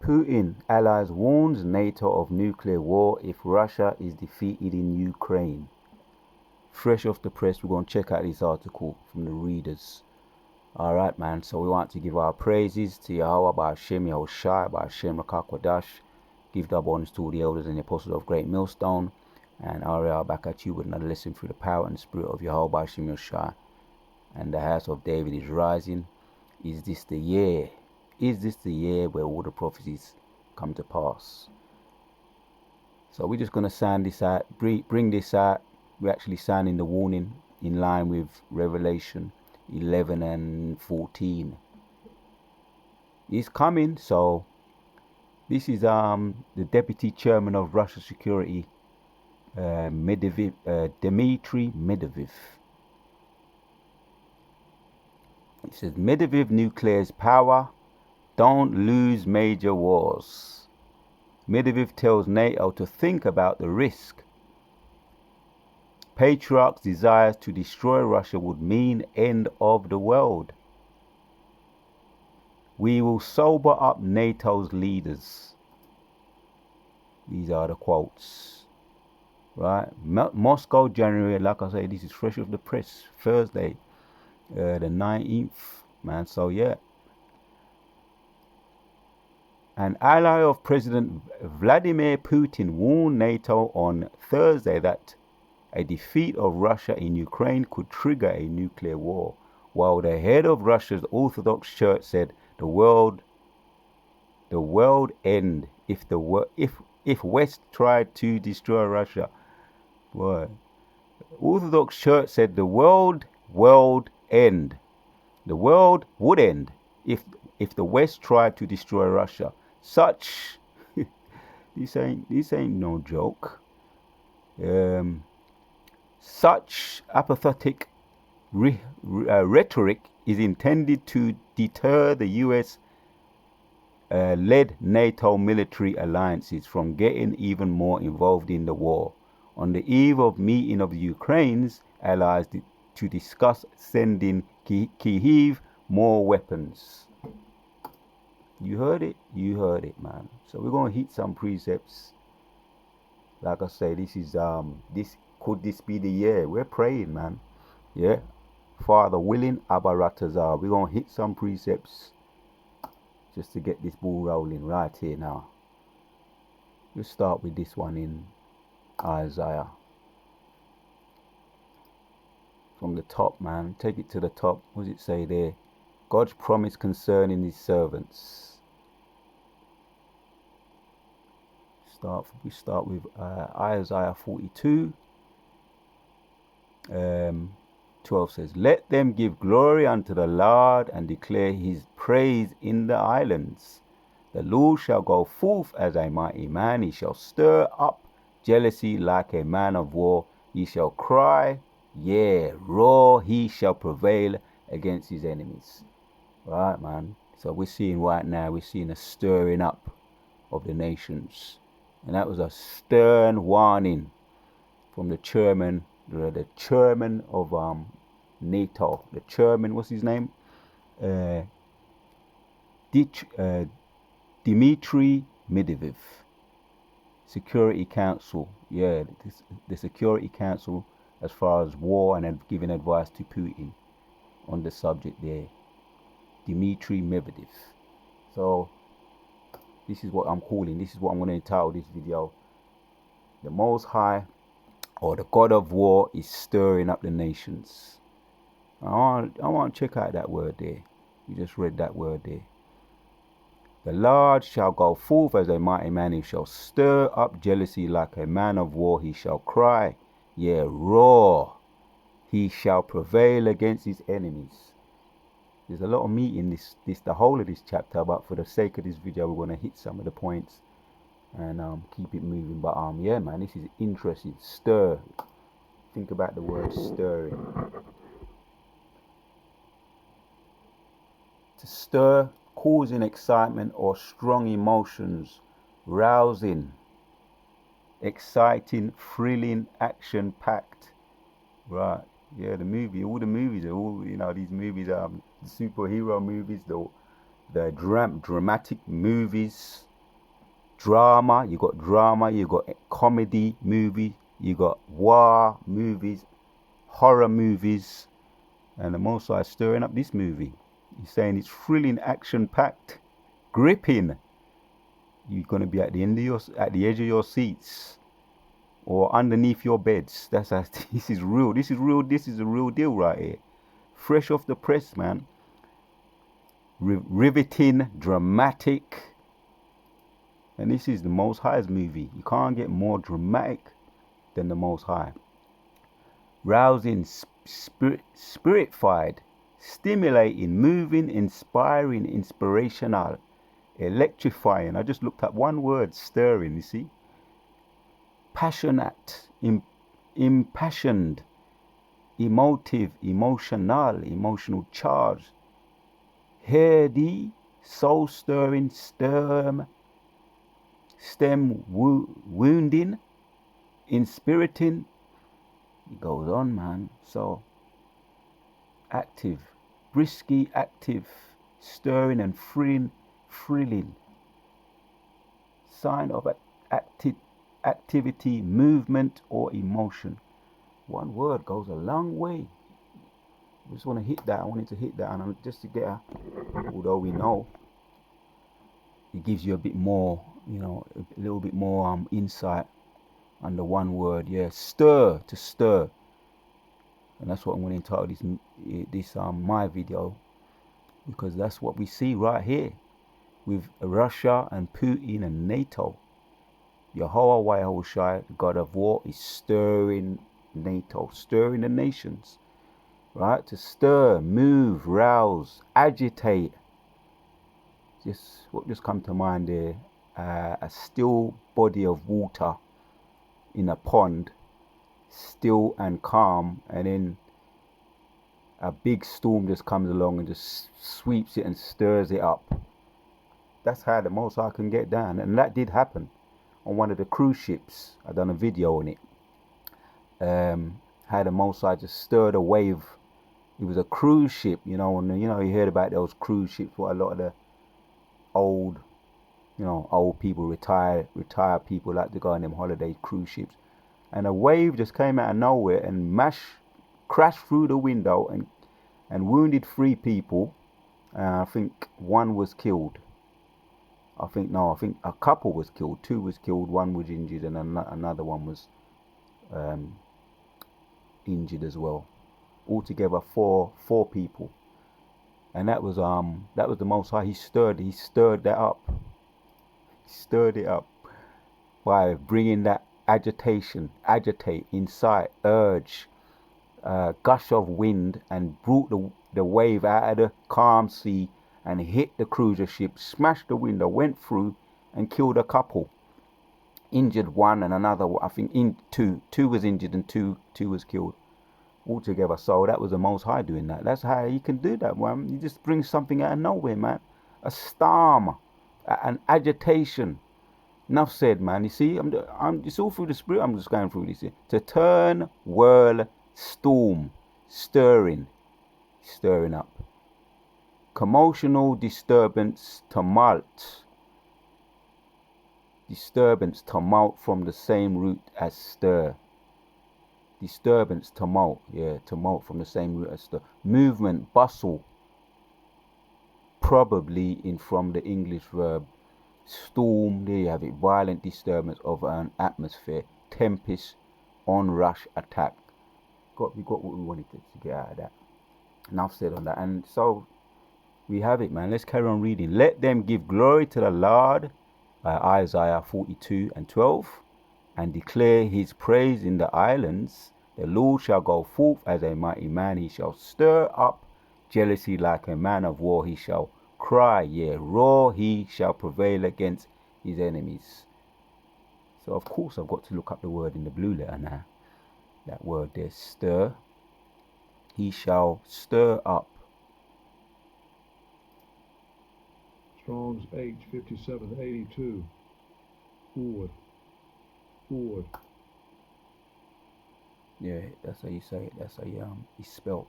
Putin, allies warns NATO of nuclear war if Russia is defeated in Ukraine. Fresh off the press, we're going to check out this article from the readers. Alright, man, so we want to give our praises to Yahweh, Ba'ashem, Yahushai, Ba'ashem, Rakakwadash. Give the bonus to all the elders and the apostles of Great Millstone. And Ariel back at you with another lesson through the power and the spirit of Yahweh, Ba'ashem, Yahushai. And the house of David is rising. Is this the year? Is this the year where all the prophecies come to pass? So we're just going to sound this out, bring this out. We're actually sounding the warning in line with Revelation 11 and 14. It's coming. So this is the deputy chairman of Russia Security, Dmitry Medvedev. It says Medvedev nuclear's power, don't lose major wars. Medvedev tells NATO to think about the risk. Patriarch's desires to destroy Russia would mean end of the world. We will sober up NATO's leaders. These are the quotes. Right? Moscow, January, like I say, this is fresh off the press. Thursday, the 19th, man. So, yeah. An ally of President Vladimir Putin warned NATO on Thursday that a defeat of Russia in Ukraine could trigger a nuclear war, while the head of Russia's Orthodox Church said the world end if West tried to destroy Russia. Boy, Orthodox Church said the world end. The world would end if the West tried to destroy Russia. Such this ain't no joke. Such apathetic rhetoric is intended to deter the US led NATO military alliances from getting even more involved in the war. On the eve of meeting of the Ukraine's allies to discuss sending Kyiv more weapons. You heard it, man. So we're going to hit some precepts. Like I say, this is could this be the year? We're praying, man. Yeah. Father willing, Abaratazar. We're going to hit some precepts just to get this ball rolling right here now. Let's start with this one in Isaiah. From the top, man. Take it to the top. What does it say there? God's promise concerning his servants. We start with Isaiah 42. 12 says, let them give glory unto the Lord and declare his praise in the islands. The Lord shall go forth as a mighty man. He shall stir up jealousy like a man of war. He shall cry, yea, roar. He shall prevail against his enemies. Right, man. So we're seeing right now, we're seeing a stirring up of the nations. And that was a stern warning from the chairman of NATO. The chairman, what's his name? Dmitry Medvedev. Security Council. Yeah, the Security Council as far as war and giving advice to Putin on the subject there. Dmitry Medvedev. So this is what I'm calling. This is what I'm going to entitle this video. The Most High, or the God of War, is stirring up the nations. I want to check out that word there. You just read that word there. The Lord shall go forth as a mighty man. He shall stir up jealousy like a man of war. He shall cry, yea, roar. He shall prevail against his enemies. There's a lot of meat in the whole of this chapter, but for the sake of this video, we're going to hit some of the points and keep it moving. But yeah, man, this is interesting. Stir. Think about the word stirring. To stir, causing excitement or strong emotions, rousing, exciting, thrilling, action-packed. Right. Yeah, all the movies are all, these movies are superhero movies, the dramatic movies, drama. You got drama. You got comedy movie. You got war movies, horror movies, and the Most High is stirring up this movie. He's saying it's thrilling, action-packed, gripping. You're gonna be at the edge of your seats, or underneath your beds. That's how, this is real. This is real. This is a real deal right here. Fresh off the press, man. Riveting, dramatic, and this is the Most High's movie. You can't get more dramatic than the Most High. Rousing, spirit-fied, stimulating, moving, inspiring, inspirational, electrifying. I just looked up one word, stirring, you see. Passionate, impassioned, emotive, emotional charge. Heady, soul stirring, stem wounding, inspiriting. It goes on, man. So active, brisky, active, stirring and thrilling. Sign of activity, movement, or emotion. One word goes a long way. I just want to hit that. I wanted to hit that, and just to get although we know it gives you a bit more, a little bit more insight under one word. Yeah, stir, to stir, and that's what I'm going to entitle this my video, because that's what we see right here with Russia and Putin and NATO. Yahweh Yahushai, the God of war, is stirring NATO, stirring the nations, right? To stir, move, rouse, agitate. What just come to mind there? A still body of water in a pond, still and calm, and then a big storm just comes along and just sweeps it and stirs it up. That's how the Most High can get down, and that did happen on one of the cruise ships. I done a video on it. How the Most High just stirred a wave. It was a cruise ship, and you heard about those cruise ships. What a lot of the old people, retired people like to go on them holiday cruise ships, and a wave just came out of nowhere and crashed through the window and wounded 3 people. I think one was killed. I think a couple was killed. 2 was killed, 1 was injured, and another one was injured as well. Altogether 4 people, and that was the Most High. He stirred that up. He stirred it up by bringing that agitate, incite, urge, gush of wind, and brought the wave out of the calm sea and hit the cruiser ship, smashed the window, went through and killed a couple, injured 1, and another, I think, two was injured and two was killed altogether. So that was the Most High doing that. That's how you can do that, man. You just bring something out of nowhere, man. A storm, an agitation. Enough said, man. You see, it's all through the Spirit. I'm just going through this here. To turn, whirl, storm, stirring up. Commotional disturbance, tumult. Tumult from the same root as stir. Disturbance, tumult. Yeah, tumult from the same root as stir. Movement, bustle. Probably from the English verb storm. There you have it. Violent disturbance of an atmosphere. Tempest, onrush, attack. We got what we wanted to get out of that. Enough said on that. And so we have it, man. Let's carry on reading. Let them give glory to the Lord, Isaiah 42:12, and declare his praise in the islands. The Lord shall go forth as a mighty man. He shall stir up jealousy like a man of war. He shall cry, yea, roar. He shall prevail against his enemies. So of course I've got to look up the word in the blue letter now. That word there, stir. He shall stir up. Strong's H5782. Forward. Yeah, that's how you say it. That's how it's spelled.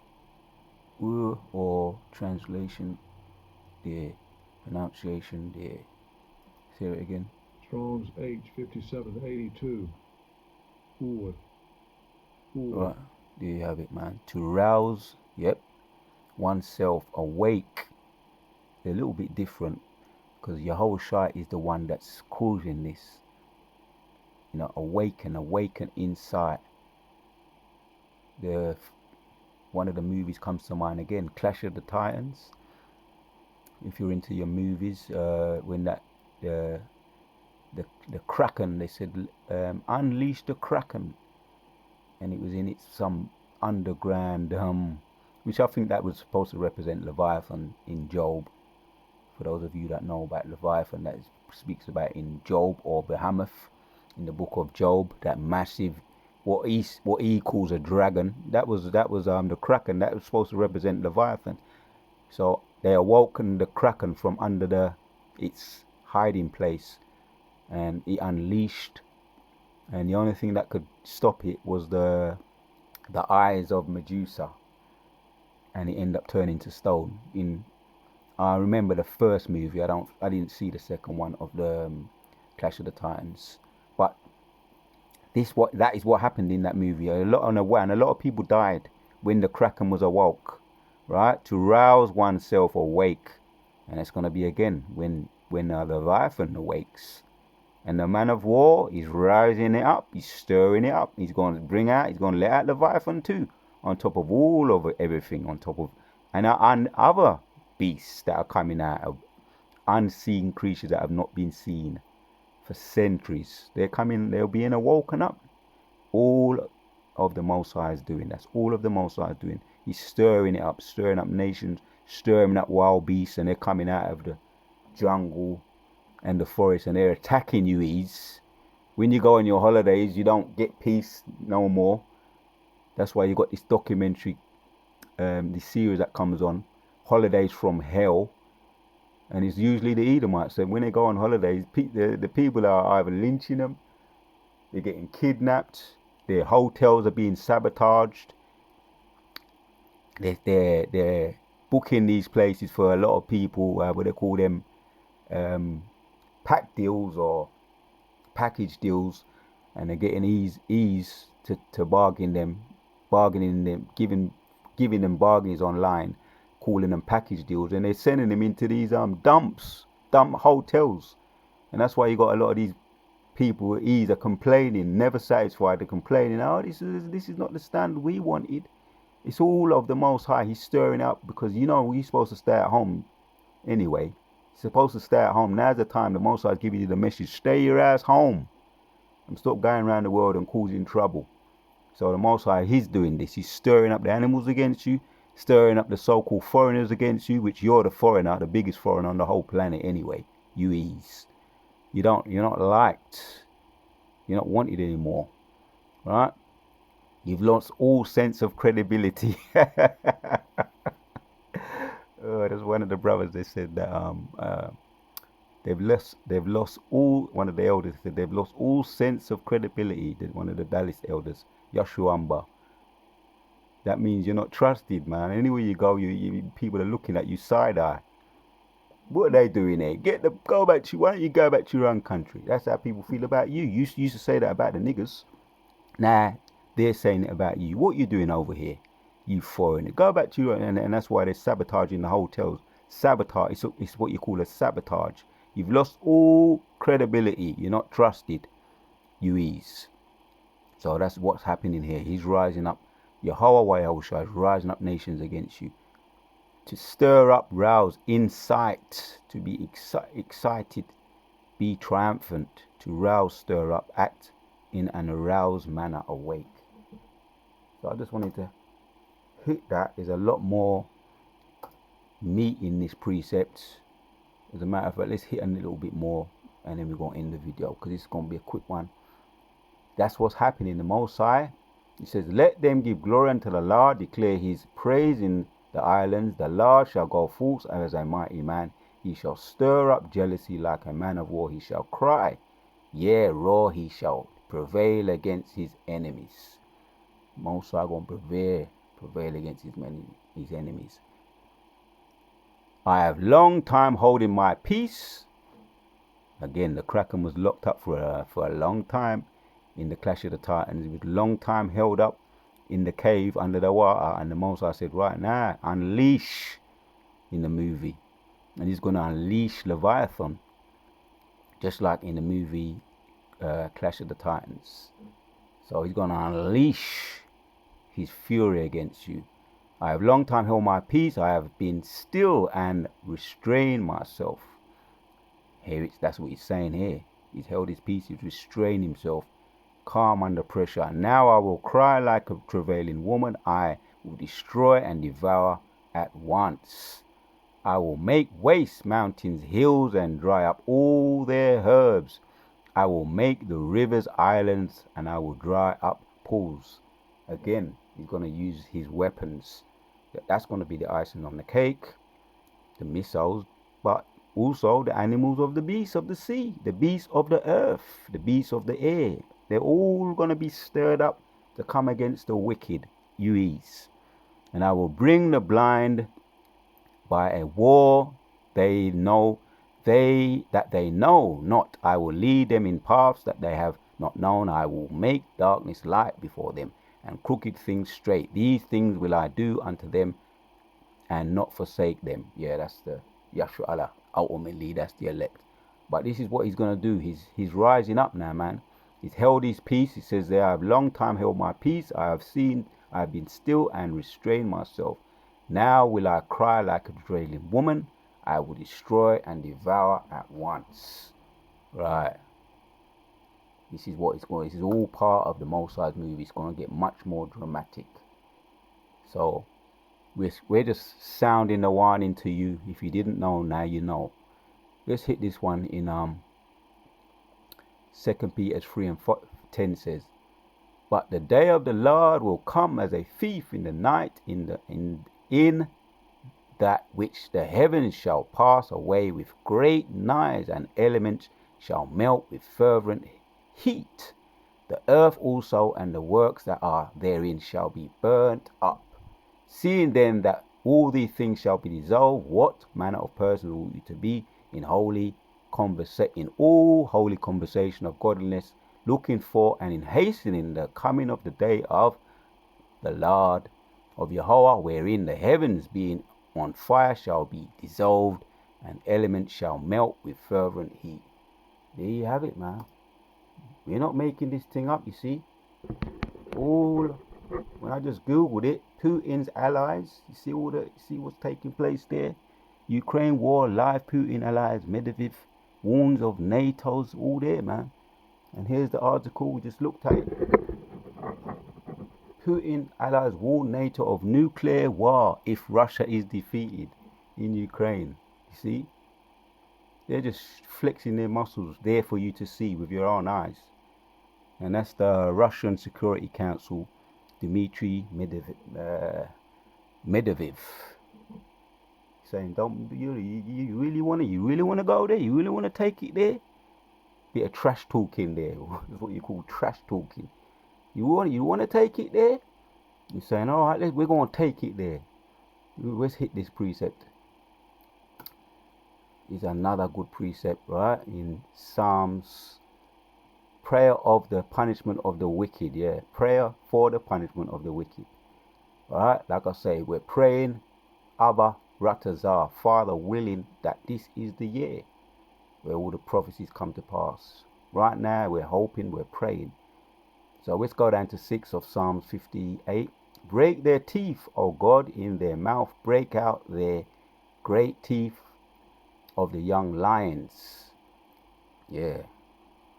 Or translation there, pronunciation there. Say it again. Strong's H 5782. Forward. Right, there you have it, man. To rouse, yep, oneself awake. They're a little bit different because Yahushua is the one that's causing this. You know, awaken inside. The one of the movies comes to mind again, Clash of the Titans. If you're into your movies, when that uh, the Kraken, they said, unleash the Kraken, and it was in its some underground, which I think that was supposed to represent Leviathan in Job. For those of you that know about Leviathan, that speaks about in Job or Behemoth in the book of Job, that massive, what he calls a dragon. That was the Kraken that was supposed to represent Leviathan. So they awoken the Kraken from under its hiding place, and it unleashed. And the only thing that could stop it was the eyes of Medusa, and it ended up turning to stone. I remember the first movie. I didn't see the second one of the Clash of the Titans, but that is what happened in that movie. A lot on a one. A lot of people died when the Kraken was awoke, right? To rouse oneself awake, and it's gonna be again when the Leviathan awakes, and the man of war is rousing it up. He's stirring it up. He's going to bring out. He's going to let out Leviathan too, on top of all of everything, on top of and other beasts that are coming out of unseen creatures that have not been seen for centuries. They're coming. They're being awoken up. All of the Most High is doing. That's all of the Most High is doing. He's stirring it up, stirring up nations, stirring up wild beasts, and they're coming out of the jungle and the forest, and they're attacking you. When you go on your holidays, you don't get peace no more. That's why you got this documentary, this series that comes on, Holidays from Hell, and it's usually the Edomites. And when they go on holidays, the people are either lynching them, they're getting kidnapped, their hotels are being sabotaged. They're booking these places for a lot of people. What they call them, pack deals or package deals, and they're getting ease to bargaining them, giving them bargains online, calling them package deals, and they're sending them into these dump hotels, and that's why you got a lot of these people with ease are complaining, never satisfied. They're complaining, oh, this is not the standard we wanted. It's all of the Most High. He's stirring up because you're supposed to stay at home anyway. You're supposed to stay at home. Now's the time. The Most High is giving you the message: stay your ass home and stop going around the world and causing trouble. So the Most High, He's doing this. He's stirring up the animals against you, stirring up the so-called foreigners against you, which you're the foreigner, the biggest foreigner on the whole planet anyway. You ease. You're not liked. You're not wanted anymore, right? You've lost all sense of credibility. There's one of the brothers. They said that they've lost all. One of the elders said they've lost all sense of credibility. One of the Dallas elders, Yashuamba. That means you're not trusted, man. Anywhere you go, people are looking at you side eye. What are they doing there? Why don't you go back to your own country? That's how people feel about you. You used to say that about the niggers. Now they're saying it about you. What you doing over here, you foreigner? Go back to your own, and that's why they're sabotaging the hotels. Sabotage. It's what you call a sabotage. You've lost all credibility. You're not trusted. You ease. So that's what's happening here. He's rising up. Yahweh Yahushua is rising up nations against you, to stir up, rouse, incite, to be excited, be triumphant, to rouse, stir up, act in an aroused manner, awake. So I just wanted to hit that. There's a lot more meat in this precept. As a matter of fact, let's hit a little bit more, and then we're going to end the video because it's going to be a quick one. That's what's happening. The Most High, He says, let them give glory unto the Lord, declare His praise in the islands. The Lord shall go forth as a mighty man. He shall stir up jealousy like a man of war. He shall cry, yea, roar. He shall prevail against his enemies. Most High going to prevail against his enemies. I have long time holding my peace. Again, the Kraken was locked up for a long time in the Clash of the Titans. It was a long time held up in the cave under the water, and the Most High said, right now, unleash in the movie. And he's going to unleash Leviathan, just like in the movie Clash of the Titans. So he's going to unleash his fury against you. I have long time held my peace. I have been still and restrained myself. Here, that's what he's saying here. He's held his peace. He's restrained himself, calm under pressure. Now I will cry like a travailing woman. I will destroy and devour at once. I will make waste mountains, hills, and dry up all their herbs. I will make the rivers islands, and I will dry up pools. Again, he's going to use his weapons. That's going to be the icing on the cake, the missiles, but also the animals of the beasts of the sea, the beasts of the earth, the beasts of the air. They're all going to be stirred up to come against the wicked UEs. And I will bring the blind by a war they know not. I will lead them in paths that they have not known. I will make darkness light before them, and crooked things straight. These things will I do unto them, and not forsake them. Yeah, that's the Yahshua Allah. Ultimately, that's the elect. But this is what he's going to do. He's rising up now, man. He's held his peace. He says there, I have long time held my peace. I have been still and restrained myself. Now will I cry like a travailing woman. I will destroy and devour at once. Right. This is what it's going. This is all part of the Most High's movie. It's going to get much more dramatic. So we're just sounding the warning to you. If you didn't know, now you know. Let's hit this one in 2 Peter 3 and 10 says, but the day of the Lord will come as a thief in the night, in that which the heavens shall pass away with great noise, and elements shall melt with fervent heat. The earth also and the works that are therein shall be burnt up. Seeing then that all these things shall be dissolved, what manner of person will you to be in all holy conversation of godliness, looking for and in hastening the coming of the day of the Lord of Yahweh, wherein the heavens being on fire shall be dissolved, and elements shall melt with fervent heat. There you have it, man. We're not making this thing up, you see. When I just googled it, Putin's allies, see what's taking place there. Ukraine war, live Putin allies, Medvedev, wounds of NATO's, all there, man. And here's the article, we just looked at it. Putin allies warn NATO of nuclear war if Russia is defeated in Ukraine. You see? They're just flexing their muscles there for you to see with your own eyes. And that's the Russian Security Council, Dmitry Medvedev, saying, "Don't you really want to go there? You really want to take it there?" Bit of trash talking there. That's what you call trash talking. You want to take it there? You're saying, all right, we're going to take it there. Let's hit this precept. Is another good precept, right? In Psalms, prayer of the punishment of the wicked. Yeah, prayer for the punishment of the wicked. All right, like I say, we're praying, Abba Ratazar, Father willing that this is the year where all the prophecies come to pass. Right now, we're hoping, we're praying. So let's go down to 6 of Psalms 58. Break their teeth, O God, in their mouth. Break out their great teeth of the young lions. Yeah,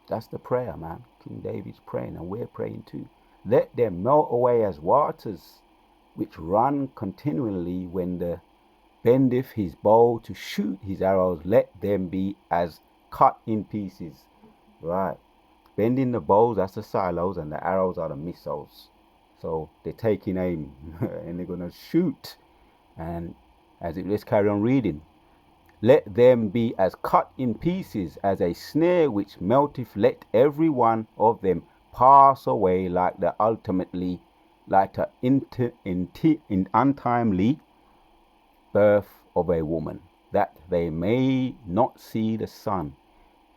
that's the prayer, man. King David's praying, and we're praying too. Let them melt away as waters, which run continually when the bendeth his bow to shoot his arrows. Let them be as cut in pieces. Right. Bending the bows, that's the silos, and the arrows are the missiles. So they're taking aim and they're going to shoot. And let's carry on reading. Let them be as cut in pieces as a snare which melteth. Let every one of them pass away like the untimely birth of a woman, that they may not see the sun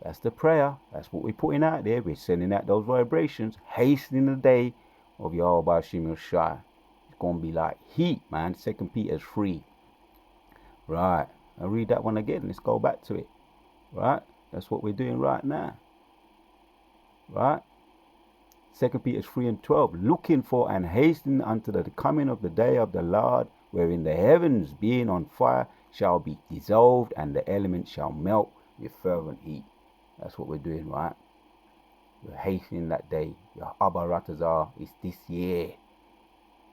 That's the prayer. That's what we're putting out there. We're sending out those vibrations, hastening the day of Yahweh Hashem Shai. It's going to be like heat, man. 2 Peter 3. Right. I'll read that one again. Let's go back to it. Right. That's what we're doing right now. Right. 2 Peter 3 and 12. Looking for and hastening unto the coming of the day of the Lord, wherein the heavens being on fire shall be dissolved, and the elements shall melt with fervent heat. That's what we're doing, right? We're hastening that day. Your Abba Ratazar is this year,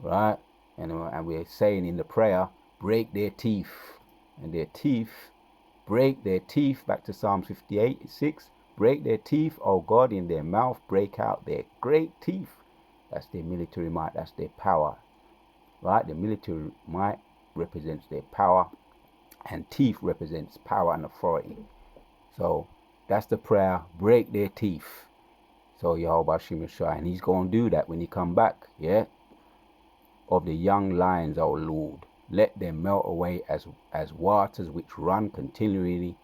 right? And we're saying in the prayer, break their teeth. And their teeth, break their teeth, back to Psalms 58:6. Break their teeth, O God, in their mouth, break out their great teeth. That's their military might, that's their power, right? The military might represents their power, and teeth represents power and authority. So that's the prayer, break their teeth. So Yahweh Hashem Yeshua, and he's going to do that when he come back, yeah? Of the young lions, O Lord, let them melt away as waters which run continually.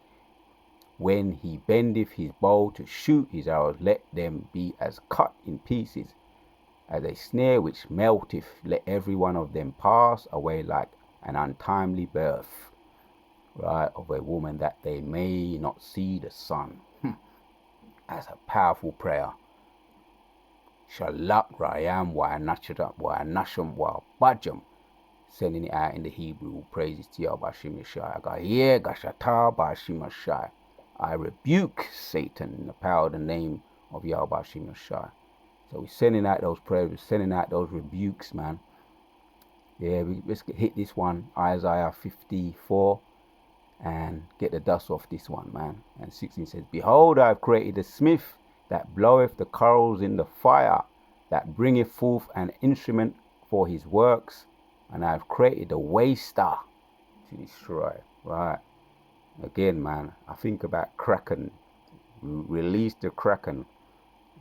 When he bendeth his bow to shoot his arrows, let them be as cut in pieces as a snare which melteth. Let every one of them pass away like an untimely birth, right, of a woman, that they may not see the sun. That's a powerful prayer. Shalak Rayam wa Nasham wa Bajam. Sending it out in the Hebrew. Praises to Yahweh Hashem Yeshua. Gahir Gashata Bashim Yeshua. I rebuke Satan in the power of the name of Yahweh Hashem Yeshua. So we're sending out those prayers. We're sending out those rebukes, man. Yeah, let's hit this one. Isaiah 54. And get the dust off this one, man. And 16 says, Behold, I have created a smith that bloweth the coals in the fire, that bringeth forth an instrument for his works, and I have created a waster to destroy. Right. Again, man, I think about Kraken. Released the Kraken,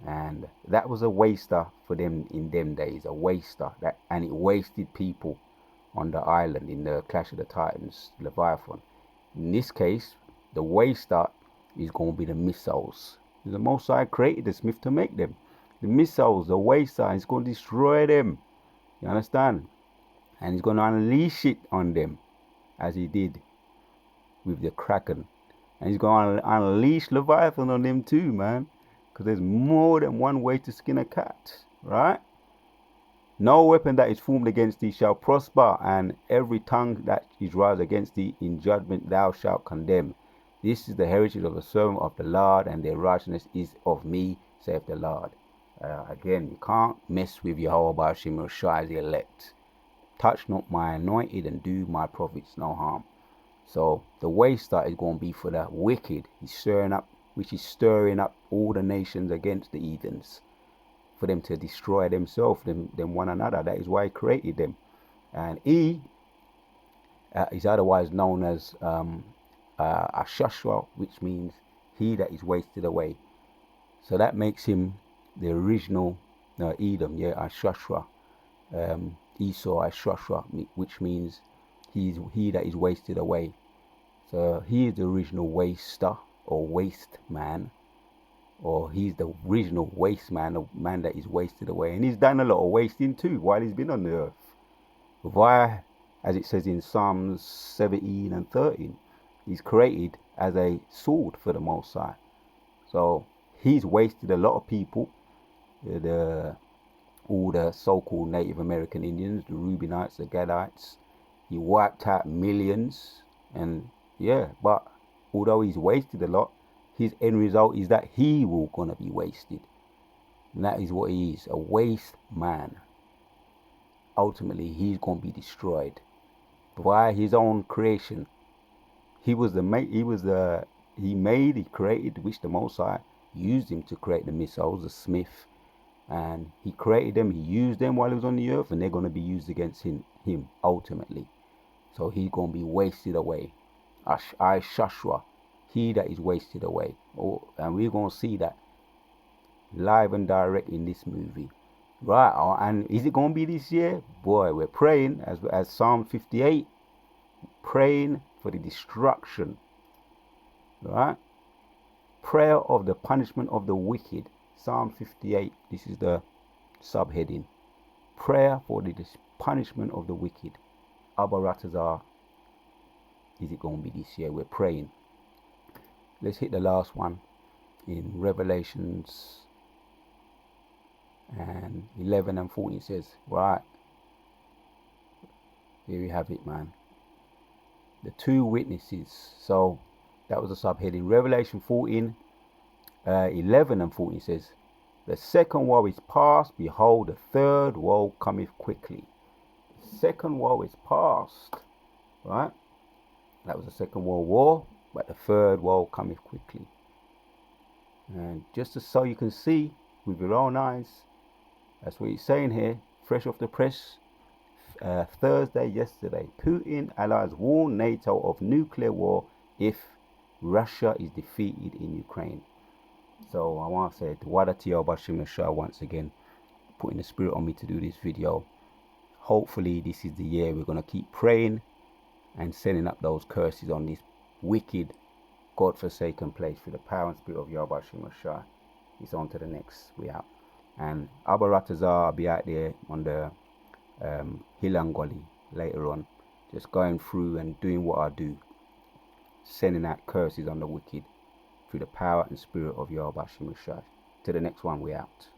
and that was a waster for them in them days. A waster, and it wasted people on the island in the Clash of the Titans, Leviathan. In this case, the waster is going to be the missiles. The Most High created the smith to make them. The missiles, the waster, is going to destroy them. You understand? And he's going to unleash it on them, as he did with the Kraken. And he's going to unleash Leviathan on them too, man. Because there's more than one way to skin a cat, right? No weapon that is formed against thee shall prosper, and every tongue that is raised against thee in judgment thou shalt condemn. This is the heritage of the servant of the Lord, and their righteousness is of me, saith the Lord. Again, you can't mess with Yahweh Hashem Yeshua, the elect. Touch not my anointed, and do my prophets no harm. So the waster is going to be for the wicked. He's stirring up all the nations against the heathens, for them to destroy themselves, them one another. That is why he created them. And he is otherwise known as Ashashwa, which means he that is wasted away. So that makes him the original Edom, yeah, Ashashwa. Esau, Ashashwa, which means he that is wasted away. So he is the original waster or waste man. Or he's the original waste man, a man that is wasted away. And he's done a lot of wasting too while he's been on the earth. Why, as it says in Psalms 17 and 13, he's created as a sword for the Most High. So he's wasted a lot of people. All the so-called Native American Indians, the Reubenites, the Gadites. He wiped out millions. And yeah, but although he's wasted a lot, his end result is that he will gonna be wasted. And that is what he is, a waste man. Ultimately, he's gonna be destroyed by his own creation. He created, which the Most High used him to create the missiles, the smith. And he created them, he used them while he was on the earth, and they're gonna be used against him ultimately. So he's gonna be wasted away. Shashwa. He that is wasted away. And we're going to see that live and direct in this movie. Right, and is it going to be this year? Boy, we're praying, as Psalm 58, praying for the destruction. Right? prayer of the punishment of the wicked. Psalm 58, this is the subheading. Prayer for the punishment of the wicked. Abba Ratazar, is it going to be this year? We're praying. Let's hit the last one in Revelations and 11 and 14 says, right, here we have it, man. The two witnesses. So that was a subheading. Revelation 14, 11 and 14 says, the second woe is past, behold, the third woe cometh quickly. The second woe is past, right? That was the Second World War, but the third woe cometh quickly. And just so you can see with your own eyes, that's what he's saying here, fresh off the press, Thursday yesterday, Putin allies warn NATO of nuclear war if Russia is defeated in Ukraine. So I want to say Wadati Bashim Shah once again, putting the spirit on me to do this video. Hopefully this is the year we're going to keep praying and sending up those curses on this wicked, God-forsaken place through the power and spirit of Yahweh Shema Shah. It's on to the next. We out. And Abba Ratazar, I'll be out there on the Hilangoli later on, just going through and doing what I do, sending out curses on the wicked through the power and spirit of Yahweh Shema Shah. To the next one, we out.